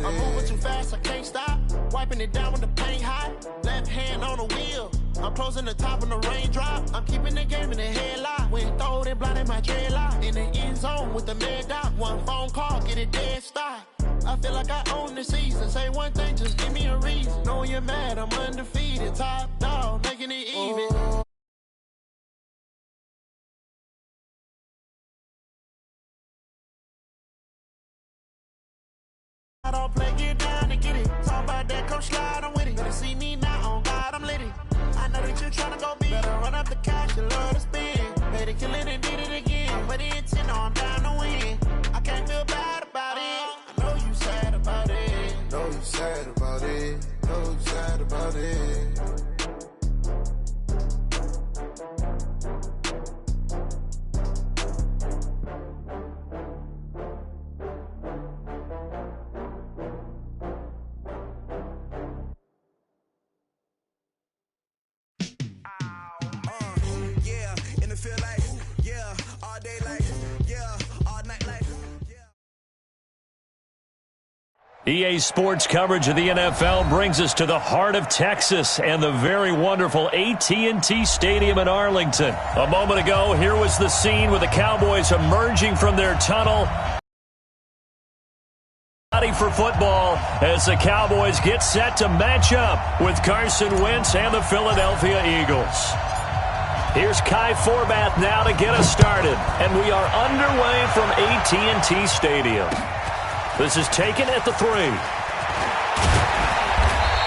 I'm moving too fast, I can't stop. Wiping it down when the paint hot. Left hand on the wheel. I'm closing the top on the raindrop. I'm keeping the game in the headlock. When throwed and blinded my dreadlock. In the end zone with the mad dot. One phone call, get it dead stop. I feel like I own the season. Say one thing, just give me a reason. Knowing you're mad, I'm undefeated. Top dog, making it even. I don't play, get down and get it. Talk about that, come slide, I'm with it. Better see me now, on God, I'm lit it. I know that you're tryna go big. Better run up the cash, you love to spend. Better kill it and did it again. But the intent, I'm down to win. I can't feel bad about it. I know you sad about it. Know you sad about it. Know you sad about it. EA Sports coverage of the NFL brings us to the heart of Texas and the very wonderful AT&T Stadium in Arlington. A moment ago, here was the scene with the Cowboys emerging from their tunnel. Ready for football as the Cowboys get set to match up with Carson Wentz and the Philadelphia Eagles. Here's Kai Forbath now to get us started, and we are underway from AT&T Stadium. This is taken at the 3.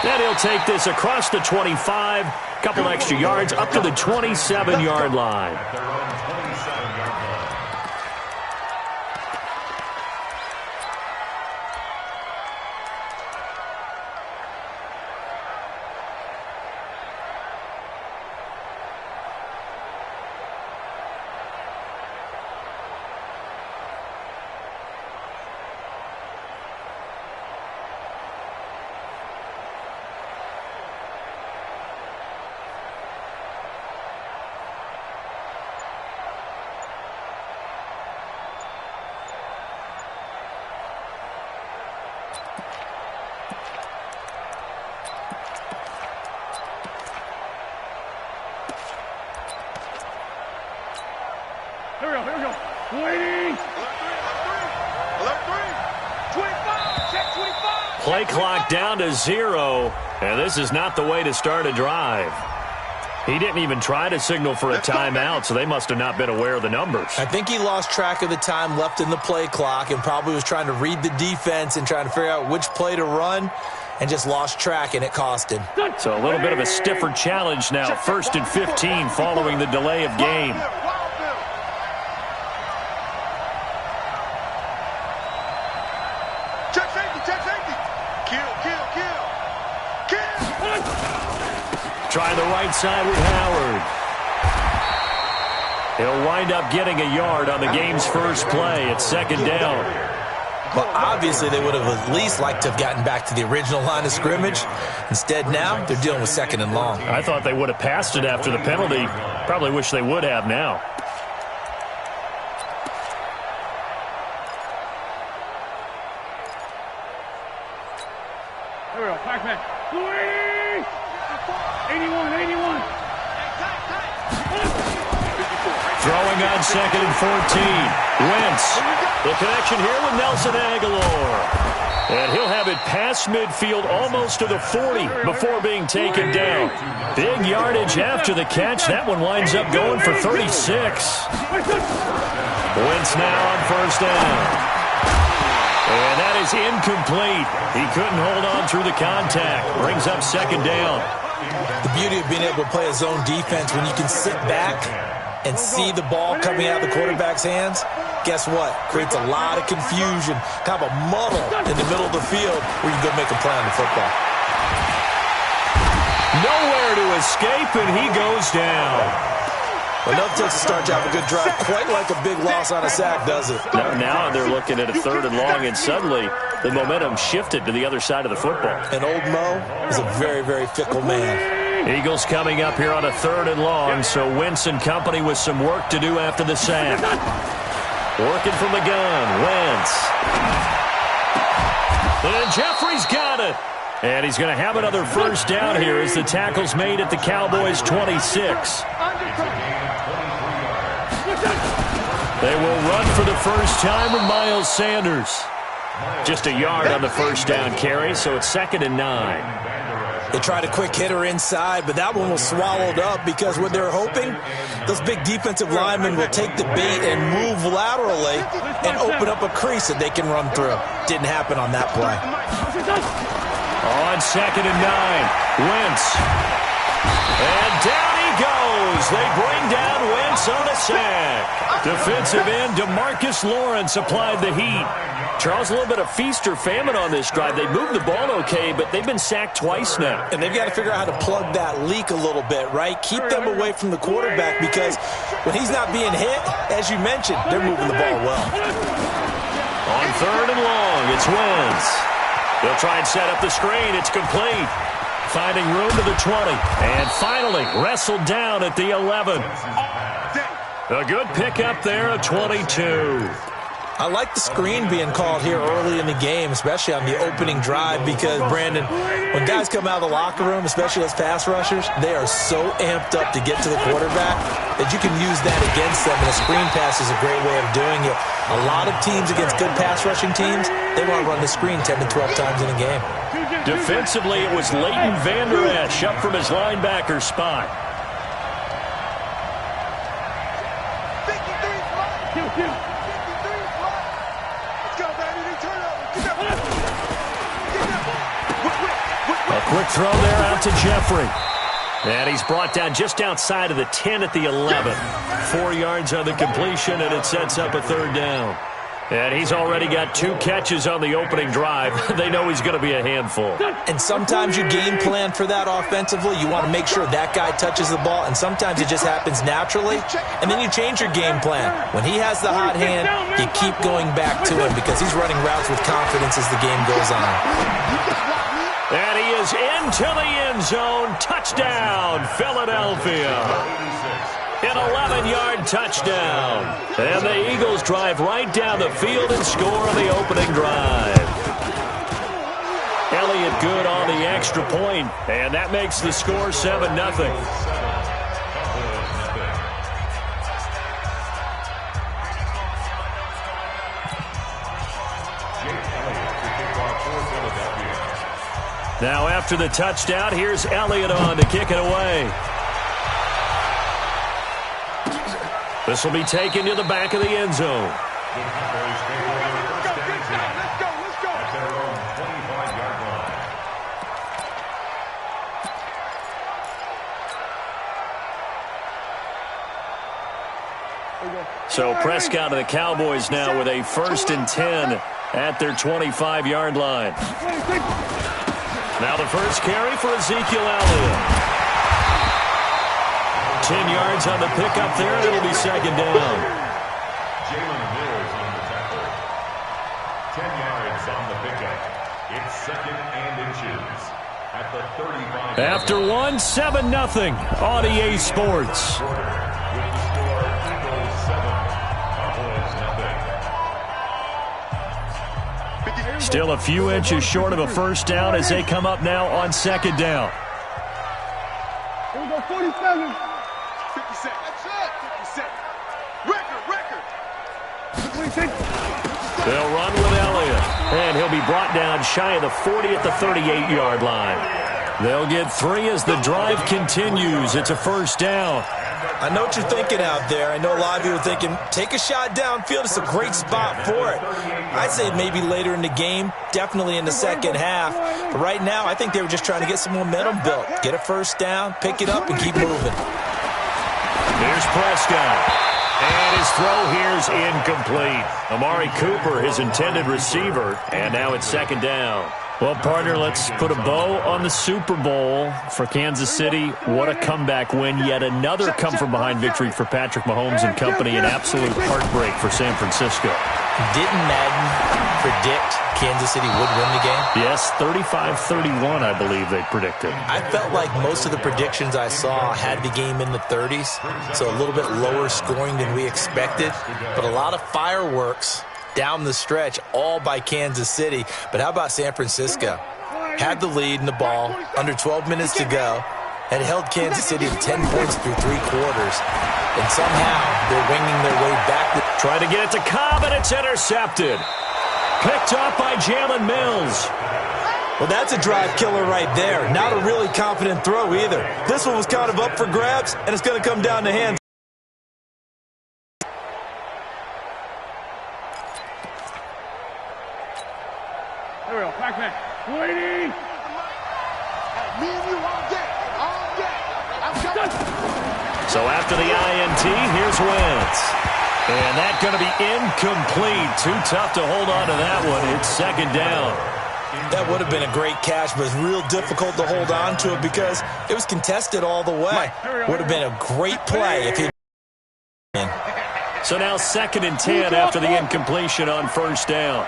And he'll take this across the 25, couple extra yards up to the 27-yard line. Here we go. Waiting. Alert 3. 25. Check 25. Play clock down to 0, and this is not the way to start a drive. He didn't even try to signal for a timeout, so they must have not been aware of the numbers. I think he lost track of the time left in the play clock and probably was trying to read the defense and trying to figure out which play to run and just lost track, and it cost him. So a little bit of a stiffer challenge now. 1st and 15 following the delay of game. Try the right side with Howard. He'll wind up getting a yard on the game's first play. It's 2nd down. Well, obviously they would have at least liked to have gotten back to the original line of scrimmage. Instead, now they're dealing with 2nd and long. I thought they would have passed it after the penalty. Probably wish they would have now. Here we go. Pac-Man. 81. Throwing on 2nd and 14. Wentz. The connection here with Nelson Aguilar. And he'll have it past midfield almost to the 40 before being taken down. Big yardage after the catch. That one winds up going for 36. Wentz now on 1st down. And that is incomplete. He couldn't hold on through the contact. Brings up 2nd down. The beauty of being able to play a zone defense when you can sit back and see the ball coming out of the quarterback's hands, guess what? Creates a lot of confusion, kind of a muddle in the middle of the field where you can go make a play on the football. Nowhere to escape, and he goes down. Enough takes to start you off a good drive, quite like a big loss on a sack, does it? Now they're looking at a 3rd and long, and suddenly the momentum shifted to the other side of the football. And old Mo is a very, very fickle man. Eagles coming up here on a 3rd and long, so Wentz and company with some work to do after the sack. Working from the gun, Wentz. And Jeffrey's got it. And he's going to have another first down here as the tackle's made at the Cowboys' 26. They will run for the first time with Miles Sanders. Just a yard on the first down carry, so it's 2nd and 9. They tried a quick hitter inside, but that one was swallowed up because what they're hoping, those big defensive linemen will take the bait and move laterally and open up a crease that they can run through. Didn't happen on that play. On 2nd and 9, Wentz. And down he goes. They bring down Wentz on a sack. Defensive end DeMarcus Lawrence applied the heat. Charles, a little bit of feast or famine on this drive. They moved the ball okay, but they've been sacked twice now. And they've got to figure out how to plug that leak a little bit, right? Keep them away from the quarterback because when he's not being hit, as you mentioned, they're moving the ball well. On 3rd and long, it's Wentz. They'll try and set up the screen. It's complete. Finding room to the 20. And finally, wrestled down at the 11. A good pickup there at 22. I like the screen being called here early in the game, especially on the opening drive, because, Brandon, when guys come out of the locker room, especially as pass rushers, they are so amped up to get to the quarterback that you can use that against them, and a screen pass is a great way of doing it. A lot of teams against good pass rushing teams, they want to run the screen 10 to 12 times in a game. Defensively, it was Leighton Vander Esch up from his linebacker spot. Quick throw there out to Jeffrey. And he's brought down just outside of the 10 at the 11. 4 yards on the completion, and it sets up a 3rd down. And he's already got 2 catches on the opening drive. They know he's going to be a handful. And sometimes you game plan for that offensively. You want to make sure that guy touches the ball, and sometimes it just happens naturally. And then you change your game plan. When he has the hot hand, you keep going back to him because he's running routes with confidence as the game goes on. And he is into the end zone. Touchdown, Philadelphia. An 11-yard touchdown. And the Eagles drive right down the field and score on the opening drive. Elliott good on the extra point, and that makes the score 7-0. Now after the touchdown, here's Elliott on to kick it away. This will be taken to the back of the end zone. So Prescott and the Cowboys now with a 1st and 10 at their 25-yard line. Now the first carry for Ezekiel Elliott. 10 yards on the pickup there, and it'll be 2nd down. Jalen Mills on the tackle. 10 yards on the pickup. It's 2nd and inches at the 35. After 1-7-0 on EA Sports. With the score, Eagles 7, Cowboys 0. Still a few inches short of a first down as they come up now on 2nd down. Here we go, 47. 50 cent. That's it. 50 cent. Record. They'll run with Elliott, and he'll be brought down shy of the 40 at the 38-yard line. They'll get 3 as the drive continues. It's a first down. I know what you're thinking out there. I know a lot of you are thinking, take a shot downfield. It's a great spot for it. I'd say maybe later in the game, definitely in the second half. But right now, I think they were just trying to get some momentum built. Get a first down, pick it up, and keep moving. Here's Prescott. And his throw here's incomplete. Amari Cooper, his intended receiver, and now it's 2nd down. Well, partner, let's put a bow on the Super Bowl for Kansas City. What a comeback win. Yet another come-from-behind victory for Patrick Mahomes and company. An absolute heartbreak for San Francisco. Didn't Madden predict Kansas City would win the game? Yes, 35-31, I believe they predicted. I felt like most of the predictions I saw had the game in the 30s, so a little bit lower scoring than we expected, but a lot of fireworks down the stretch, all by Kansas City. But how about San Francisco? Had the lead in the ball, under 12 minutes to go, and held Kansas City to 10 points through 3 quarters. And somehow they're winging their way back. Trying to get it to Cobb, and it's intercepted. Picked off by Jalen Mills. Well, that's a drive killer right there. Not a really confident throw either. This one was kind of up for grabs, and it's going to come down to hands. There we go. Back. Waiting. Me and you all day. All day. So after the INT, here's Wentz. And that's going to be incomplete. Too tough to hold on to that one. It's second down. That would have been a great catch, but it's real difficult to hold on to it because it was contested all the way. Would have been a great play if he... So now 2nd and 10 after the incompletion on first down.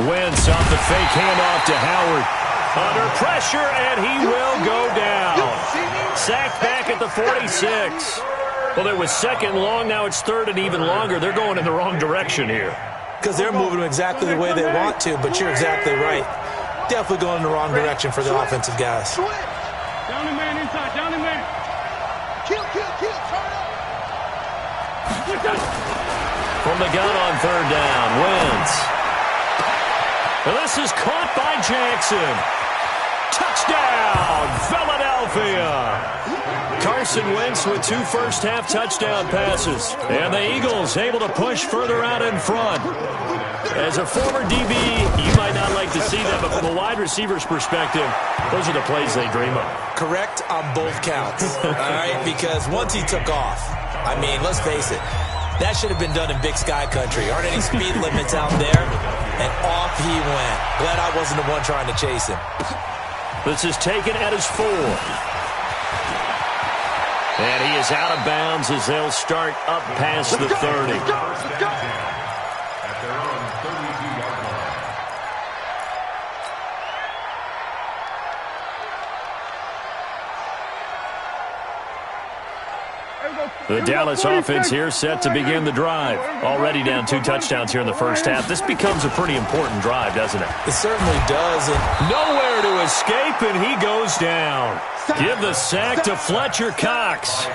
Wentz off the fake handoff to Howard. Under pressure, and he will go down. Sacked back at the 46. Well, it was 2nd long. Now it's 3rd and even longer. They're going in the wrong direction here. Because they're moving them exactly the way they want to, but you're exactly right. Definitely going in the wrong direction for the offensive guys. Down the man inside. Down the man. Kill. Turn up. From the gun on 3rd down, Wentz. Well, this is caught by Jackson. Touchdown, Philadelphia. Carson Wentz with 2 first-half touchdown passes. And the Eagles able to push further out in front. As a former DB, you might not like to see that, but from a wide receiver's perspective, those are the plays they dream of. Correct on both counts, all right? Because once he took off, I mean, let's face it, that should have been done in Big Sky Country. Aren't any speed limits out there? And off he went. Glad I wasn't the one trying to chase him. This is taken at his 4. And he is out of bounds as they'll start up past the 30. At their own 32-yard line. The Dallas offense here set to begin the drive. Already down 2 touchdowns here in the first half. This becomes a pretty important drive, doesn't it? It certainly does. And nowhere to escape, and he goes down. Give the sack to Fletcher Cox.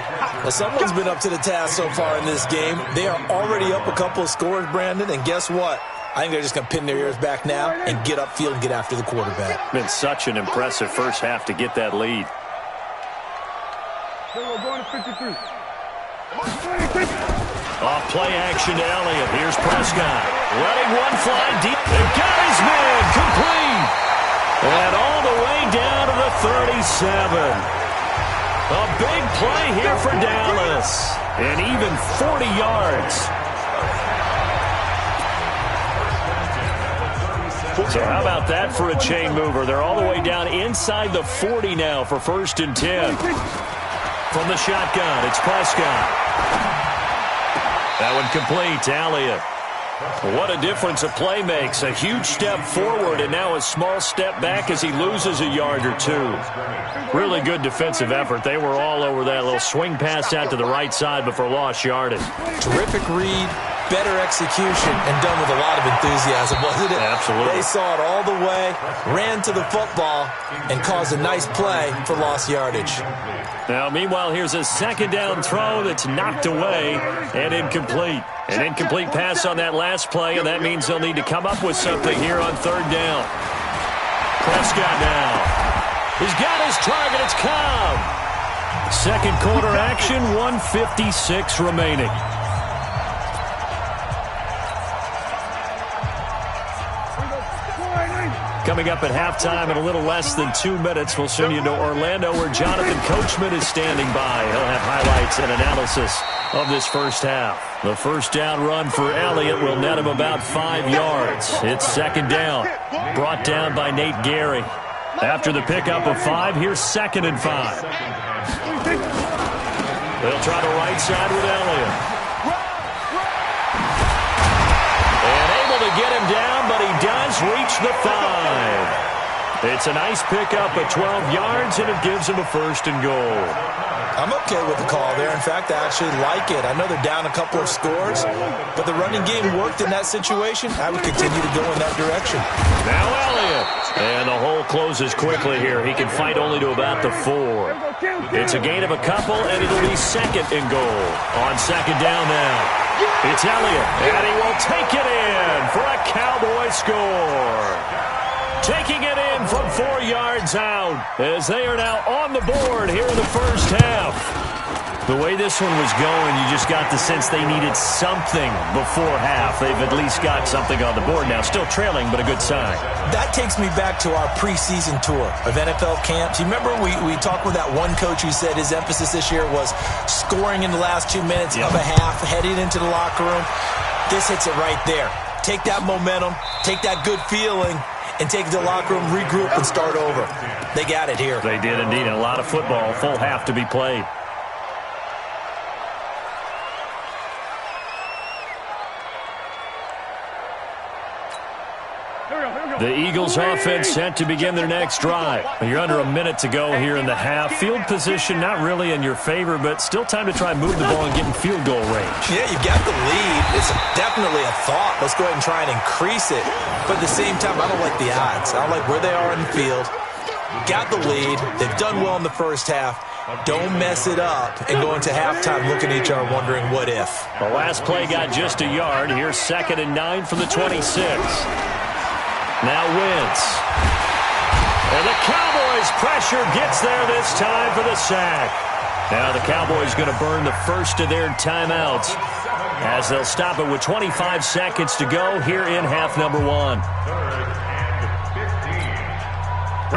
Well, someone's been up to the task so far in this game. They are already up a couple of scores, Brandon, and guess what? I think they're just going to pin their ears back now and get upfield and get after the quarterback. Been such an impressive first half to get that lead. We're going to 53. Off play action to Elliott. Here's Prescott. Letting one fly deep. They got his man complete. And all the way down to the 37. A big play here for Dallas. And even 40 yards. So how about that for a chain mover? They're all the way down inside the 40 now for 1st and 10. From the shotgun, it's Prescott. That one complete to Elliott. What a difference a play makes. A huge step forward and now a small step back as he loses a yard or 2. Really good defensive effort. They were all over that little swing pass out to the right side before lost yardage. Terrific read, better execution, and done with a lot of enthusiasm, wasn't it? Absolutely. They saw it all the way, ran to the football, and caused a nice play for lost yardage. Now, meanwhile, here's a 2nd down throw that's knocked away and incomplete. An incomplete pass on that last play, and that means they'll need to come up with something here on 3rd down. Prescott now. He's got his target. It's Cobb. 2nd quarter action, 1:56 remaining. Coming up at halftime in a little less than 2 minutes, we'll send you to Orlando where Jonathan Coachman is standing by. He'll have highlights and analysis of this first half. The first down run for Elliott will net him about 5 yards. It's 2nd down, brought down by Nate Gary. After the pickup of 5, here's 2nd and 5. They'll try the right side with Elliott. And able to get him down, but he does reach the 5. It's a nice pickup of 12 yards, and it gives him a 1st and goal. I'm okay with the call there. In fact, I actually like it. I know they're down a couple of scores, but the running game worked in that situation. I would continue to go in that direction. Now Elliott. And the hole closes quickly here. He can fight only to about the 4. It's a gain of a couple, and it'll be 2nd and goal. On 2nd down now. It's Elliott, and he will take it in for a Cowboy score. Taking it in from 4 yards out as they are now on the board here in the first half. The way this one was going, you just got the sense they needed something before half. They've at least got something on the board now. Still trailing, but a good sign. That takes me back to our preseason tour of NFL camps. You remember we talked with that one coach who said his emphasis this year was scoring in the last 2 minutes of a half, heading into the locker room. This hits it right there. Take that momentum, take that good feeling, and take it to the locker room, regroup, and start over. They got it here. They did indeed. A lot of football, full half to be played. The Eagles offense set to begin their next drive. You're under a minute to go here in the half. Field position not really in your favor, but still time to try and move the ball and get in field goal range. Yeah, you got the lead. It's definitely a thought. Let's go ahead and try and increase it. But at the same time, I don't like the odds. I don't like where they are in the field. Got the lead. They've done well in the first half. Don't mess it up and go into halftime looking at each other wondering what if. The last play got just a yard. Here's 2nd and 9 from the 26. Now Wentz. And the Cowboys' pressure gets there this time for the sack. Now the Cowboys going to burn the first of their timeouts as they'll stop it with 25 seconds to go here in half number 1.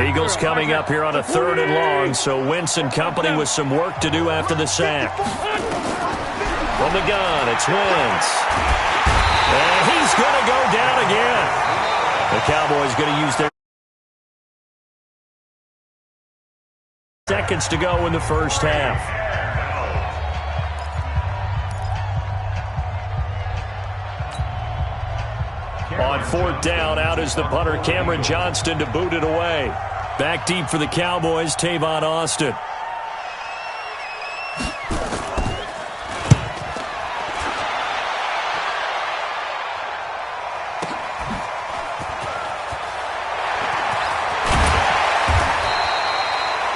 Eagles coming up here on a 3rd and long, so Wentz and company with some work to do after the sack. From the gun, it's Wentz. And he's going to go down again. The Cowboys going to use their seconds to go in the first half. On 4th down, out is the punter, Cameron Johnston, to boot it away. Back deep for the Cowboys, Tavon Austin.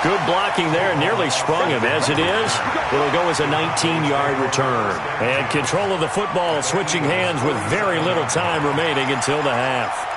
Good blocking there, nearly sprung him. As it is, it'll go as a 19-yard return. And control of the football switching hands with very little time remaining until the half.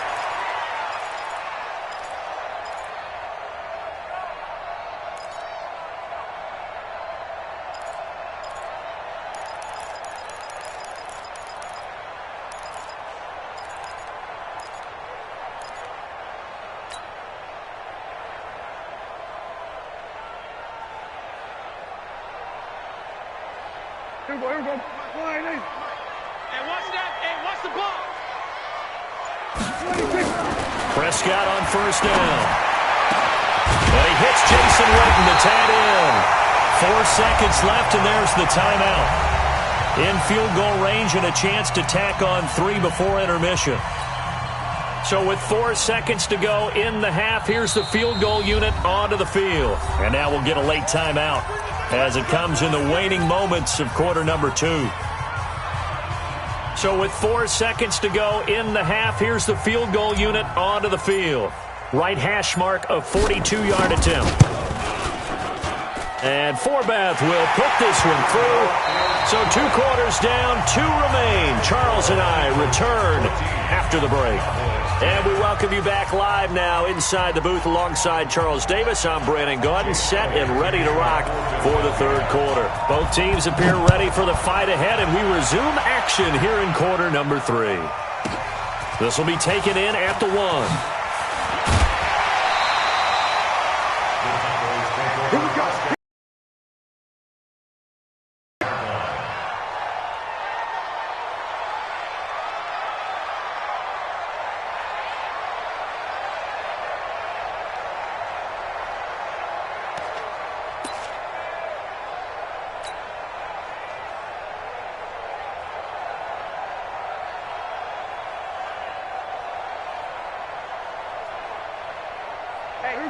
Here we go. Hey, watch that. Hey, watch the ball. Prescott on 1st down. And he hits Jason Witten, the tight end. 4 seconds left, and there's the timeout. In field goal range and a chance to tack on 3 before intermission. So with 4 seconds to go in the half, here's the field goal unit onto the field. And now we'll get a late timeout as it comes in the waning moments of quarter number 2. So with 4 seconds to go in the half, here's the field goal unit onto the field. Right hash mark of 42-yard attempt. And Forbath will put this one through. So 2 quarters down, 2 remain. Charles and I return after the break. And we welcome you back live now inside the booth alongside Charles Davis. I'm Brandon Gaudin, set and ready to rock for the 3rd quarter. Both teams appear ready for the fight ahead, and we resume action here in quarter number 3. This will be taken in at the 1.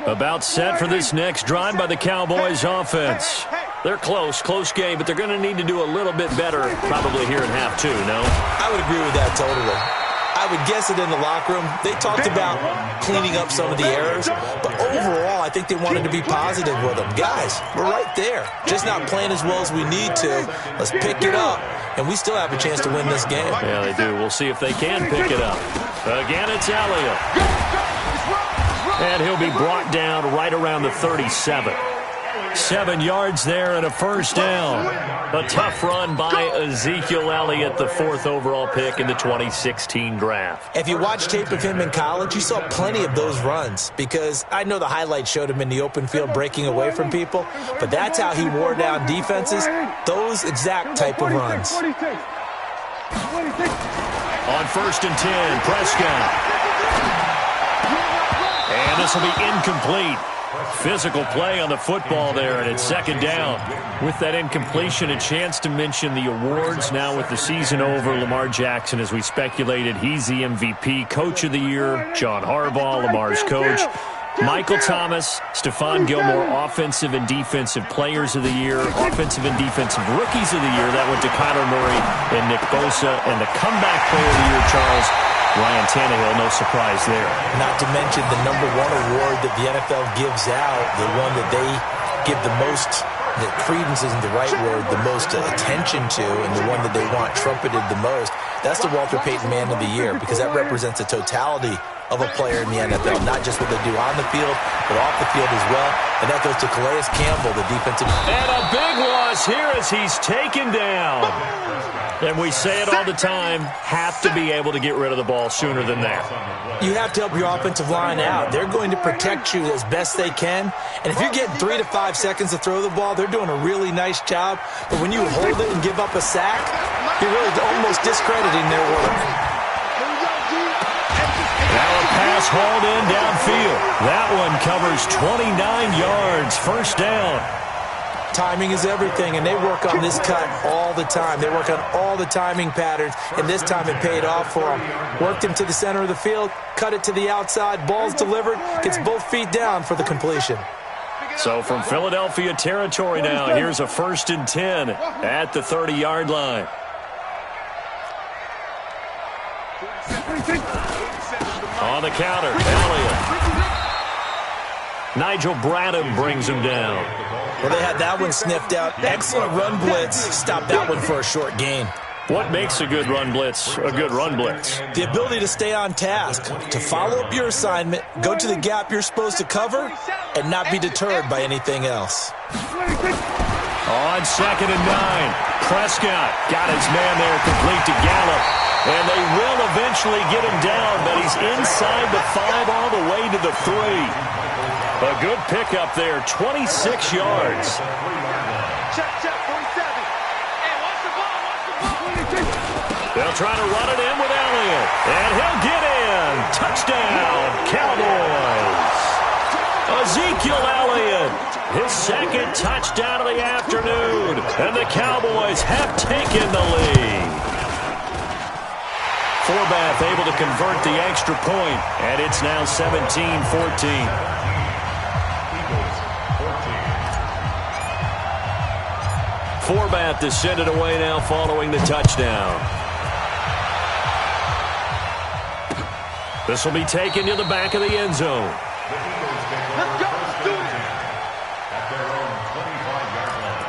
About set for this next drive by the Cowboys offense. They're close game, but they're going to need to do a little bit better probably here in half two, no? I would agree with that totally. I would guess it in the locker room. They talked about cleaning up some of the errors, but overall, I think they wanted to be positive with them. Guys, we're right there. Just not playing as well as we need to. Let's pick it up, and we still have a chance to win this game. Yeah, they do. We'll see if they can pick it up. Again, it's Elliott. And he'll be brought down right around the 37. 7 yards there and a first down. A tough run by Ezekiel Elliott, the 4th overall pick in the 2016 draft. If you watch tape of him in college, you saw plenty of those runs because I know the highlights showed him in the open field breaking away from people, but that's how he wore down defenses, those exact type of runs. On 1st and 10, Prescott. And this will be incomplete. Physical play on the football there, and it's 2nd down. With that incompletion, a chance to mention the awards. Now with the season over, Lamar Jackson, as we speculated, he's the MVP, Coach of the Year. John Harbaugh, Lamar's coach. Michael Thomas, Stephon Gilmore, Offensive and Defensive Players of the Year. Offensive and Defensive Rookies of the Year. That went to Kyler Murray and Nick Bosa. And the Comeback Player of the Year, Charles, Ryan Tannehill, no surprise there. Not to mention the #1 award that the NFL gives out, the one that they give the most, that credence isn't the right word, the most attention to, and the one that they want trumpeted the most. That's the Walter Payton Man of the Year, because that represents the totality of a player in the NFL, not just what they do on the field, but off the field as well. And that goes to Calais Campbell, the defensive. And a big loss here as he's taken down. And we say it all the time, have to be able to get rid of the ball sooner than that. You have to help your offensive line out. They're going to protect you as best they can. And if you're getting 3 to 5 seconds to throw the ball, they're doing a really nice job. But when you hold it and give up a sack, you're really almost discrediting their work. Now a pass hauled in downfield. That one covers 29 yards, 1st down. Timing is everything, and they work on this cut all the time. They work on all the timing patterns, and this time it paid off for them. Worked him to the center of the field, cut it to the outside, ball's delivered, gets both feet down for the completion. So from Philadelphia territory now, here's a 1st and 10 at the 30-yard line. On the counter, Elliott. Nigel Bradham brings him down. Well, they had that one sniffed out. Excellent run blitz. Stopped that one for a short gain. What makes a good run blitz a good run blitz? The ability to stay on task, to follow up your assignment, go to the gap you're supposed to cover, and not be deterred by anything else. On 2nd and 9, Prescott got his man there, complete to Gallup. And they will eventually get him down, but he's inside the 5 all the way to the 3. A good pickup there, 26 yards. Check, 47. Hey, watch the ball, They'll try to run it in with Elliott, and he'll get in. Touchdown, Cowboys. Ezekiel Elliott, his 2nd touchdown of the afternoon, and the Cowboys have taken the lead. Forbath able to convert the extra point, and it's now 17-14. Forbath is sent it away now following the touchdown. This will be taken to the back of the end zone. Let's go. Let's do it. At their own 25-yard line.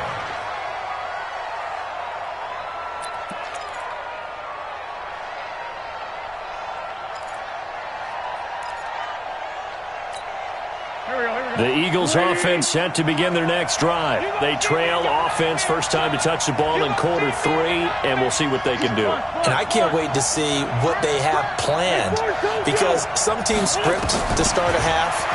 The Eagles offense set to begin their next drive. They trail offense, first time to touch the ball in quarter 3, and we'll see what they can do. And I can't wait to see what they have planned, because some teams script to start a half.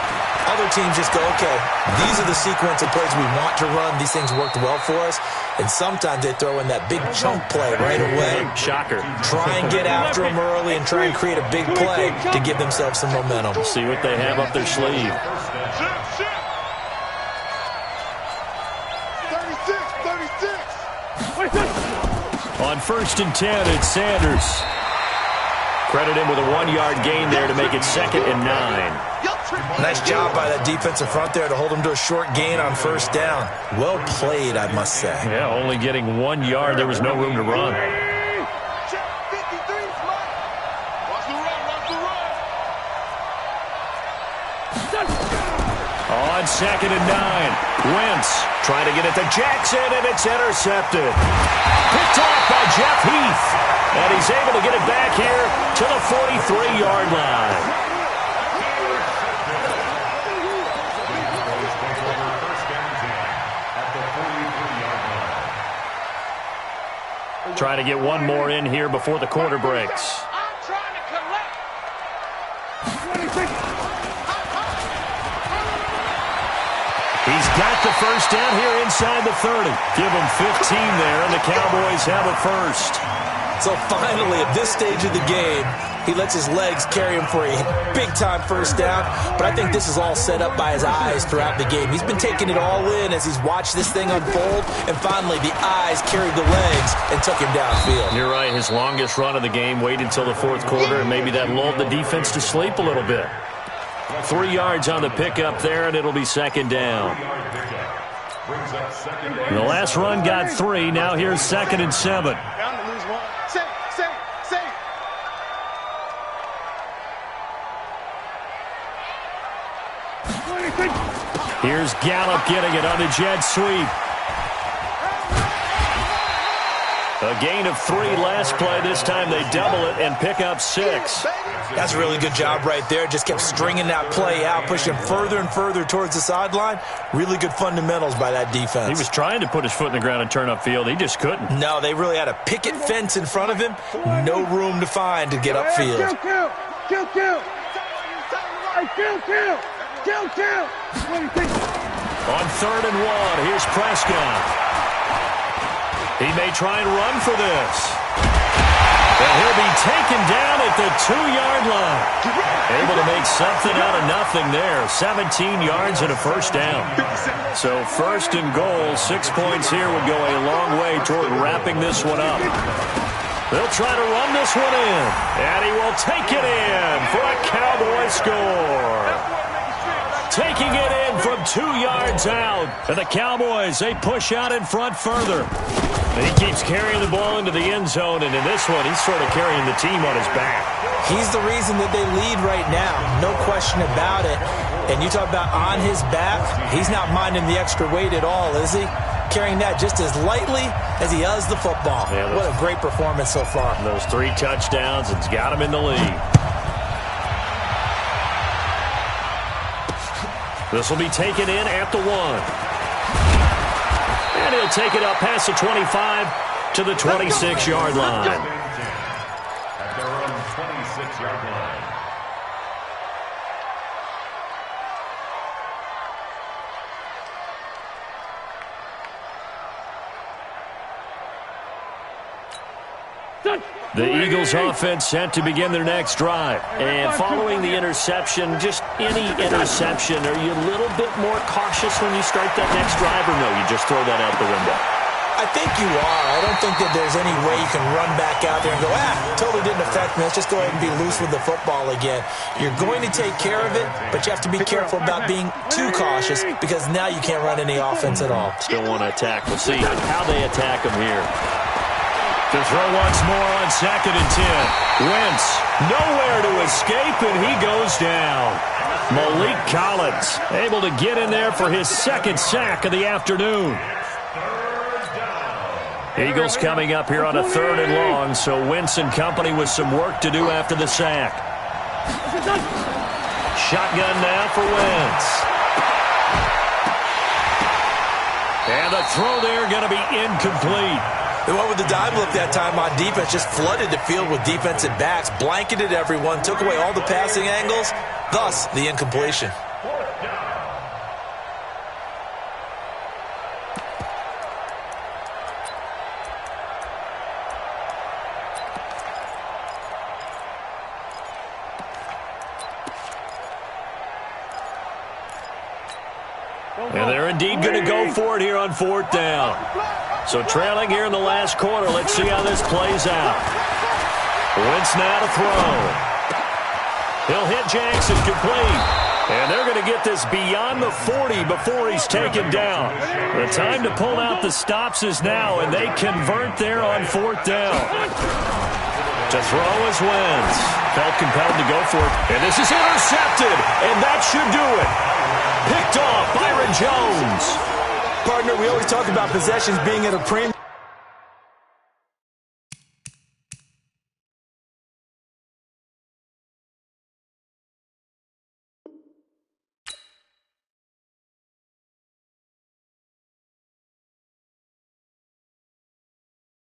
Other teams just go, okay, these are the sequence of plays we want to run. These things worked well for us. And sometimes they throw in that big chunk play right away. Shocker. Try and get after them early and try and create a big play to give themselves some momentum. We'll see what they have up their sleeve. 36. On 1st and 10, it's Sanders. Credit him with a 1-yard gain there to make it 2nd and 9. Nice job by that defensive front there to hold him to a short gain on first down. Well played, I must say. Yeah, only getting 1 yard. There was no room to run. On 2nd and 9, Wentz trying to get it to Jackson, and it's intercepted. Picked off by Jeff Heath, and he's able to get it back here to the 43-yard line. Trying to get one more in here before the quarter breaks. He's got the first down here inside the 30. Give him 15 there, and the Cowboys have it first. So finally, at this stage of the game, he lets his legs carry him for a big-time first down. But I think this is all set up by his eyes throughout the game. He's been taking it all in as he's watched this thing unfold. And finally, the eyes carried the legs and took him downfield. You're right. His longest run of the game waited until the fourth quarter, and maybe that lulled the defense to sleep a little bit. 3 yards on the pickup there, and it'll be 2nd down. The last run got 3. Now here's 2nd and 7. Here's Gallup getting it on the jet sweep. A gain of 3 last play. This time they double it and pick up 6. That's a really good job right there. Just kept stringing that play out, pushing further and further towards the sideline. Really good fundamentals by that defense. He was trying to put his foot in the ground and turn upfield. He just couldn't. No, they really had a picket fence in front of him. No room to find to get upfield. On 3rd and 1, here's Prescott. He may try and run for this. And he'll be taken down at the 2-yard line. Able to make something out of nothing there. 17 yards and a first down. So 1st and goal, 6 points here would go a long way toward wrapping this one up. They'll try to run this one in. And he will take it in for a Cowboy score. Taking it in from 2 yards out. And the Cowboys, they push out in front further. And he keeps carrying the ball into the end zone, and in this one, he's sort of carrying the team on his back. He's the reason that they lead right now, no question about it. And you talk about on his back, he's not minding the extra weight at all, is he? Carrying that just as lightly as he does the football. Yeah, what a great performance so far. Those 3 touchdowns, it's got him in the lead. This will be taken in at the 1. And he'll take it up past the 25 to the 26-yard line. At their own 26-yard line. The Eagles offense set to begin their next drive. And following the interception, just any interception, are you a little bit more cautious when you start that next drive, or no, you just throw that out the window? I think you are. I don't think that there's any way you can run back out there and go, totally didn't affect me. Let's just go ahead and be loose with the football again. You're going to take care of it, but you have to be careful about being too cautious because now you can't run any offense at all. Still want to attack. We'll see how they attack him here. To throw once more on 2nd and 10. Wentz, nowhere to escape, and he goes down. Malik Collins able to get in there for his 2nd sack of the afternoon. Eagles coming up here on a 3rd and long, so Wentz and company with some work to do after the sack. Shotgun now for Wentz. And the throw there going to be incomplete. They went with the dime look that time on defense, just flooded the field with defensive backs, blanketed everyone, took away all the passing angles, thus the incompletion. And they're indeed going to go for it here on 4th down. So trailing here in the last quarter. Let's see how this plays out. Wentz now to throw. He'll hit Jackson, complete. And they're going to get this beyond the 40 before he's taken down. The time to pull out the stops is now, and they convert there on 4th down. To throw is Wentz. Felt compelled to go for it. And this is intercepted, and that should do it. Picked off Byron Jones. Partner, we always talk about possessions being at a premium.